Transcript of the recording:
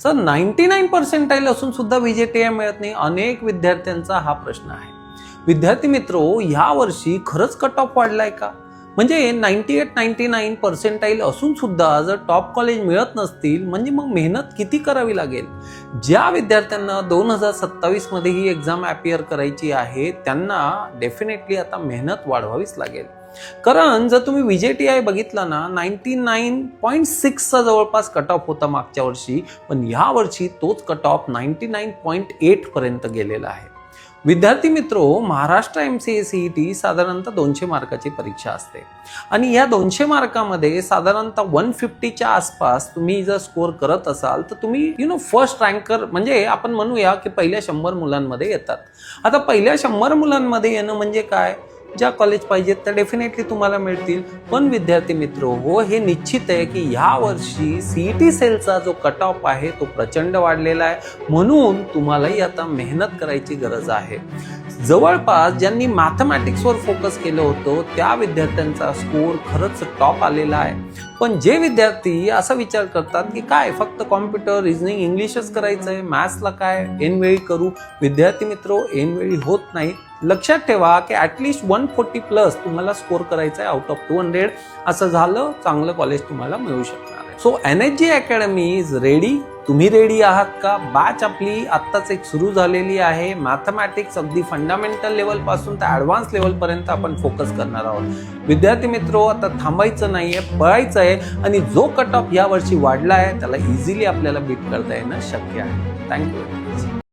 Sir 99 percentile असून सुद्धा VJTI मिळत नाही, अनेक विद्यार्थ्यांचा हा प्रश्न आहे। विद्यार्थी मित्रो, या वर्षी खरंच कट ऑफ वाढलाय का? म्हणजे 98-99 पर्सेंटाईल असून सुद्धा जर टॉप कॉलेज मिळत नसतील म्हणजे मग मेहनत किती करावी लागेल? ज्या विद्यार्थ्यांना 2027 मध्ये ही एक्झाम अपियर करायची आहे त्यांना डेफिनेटली आता मेहनत वाढवावीच लागेल। कारण जर तुम्ही व्हीजेटीआय बघितला ना, 99.6 चा जवळपास कट ऑफ होता मागच्या वर्षी, पण या वर्षी तोच कट ऑफ 99.8 पर्यंत गेलेला आहे। विद्यार्थी मित्रो, महाराष्ट्र MCA-CET साधारणतः 200 मार्काची परीक्षा असते आणि या 200 मार्कामध्ये साधारणतः 150च्या आसपास तुम्ही जर स्कोर करत असाल तर तुम्ही फर्स्ट रँकर म्हणजे आपण म्हणूया की पहिल्या 100 मुलांमध्ये येतात। आता पहिल्या 100 मुलांमध्ये येणं म्हणजे काय? ज्या कॉलेज पाहिजेत त्या डेफिनेटली तुम्हाला मिळतील। पण विद्यार्थी मित्रो हो, हे निश्चित आहे की या वर्षी सीईटी सेलचा जो कट ऑफ आहे तो प्रचंड वाढलेला आहे, म्हणून तुम्हालाही आता मेहनत करायची गरज आहे। जवळपास ज्यांनी मॅथमॅटिक्सवर फोकस केलं होतं त्या विद्यार्थ्यांचा स्कोर खरंच टॉप आलेला आहे। पण जे विद्यार्थी असा विचार करतात की काय फक्त कॉम्प्युटर, रिझनिंग, इंग्लिशच करायचंय, मॅथ्सला काय ऐनवेळी करू, विद्यार्थी मित्रो ऐनवेळी होत नाही। लक्षात ठेवा की ॲटलिस्ट 140 प्लस तुम्हाला स्कोर करायचा आहे आउट ऑफ 200। असं झालं चांगलं कॉलेज तुम्हाला मिळू शकणार आहे। So NHG academy is ready. तुम्ही रेडी आहात का? बॅच आपली आत्ताच एक सुरू झालेली आहे। मॅथमॅटिक्स अगदी फंडामेंटल लेवल पासून तर ॲडव्हान्स लेवल पर्यंत आपण फोकस करणार आहोत। विद्यार्थी मित्रो, आता थांबायचं नाहीये, पळायचं आहे आणि जो कट ऑफ या वर्षी वाढला आहे त्याला इझिली आपल्याला बीट करता येणं शक्य आहे। थँक्यू।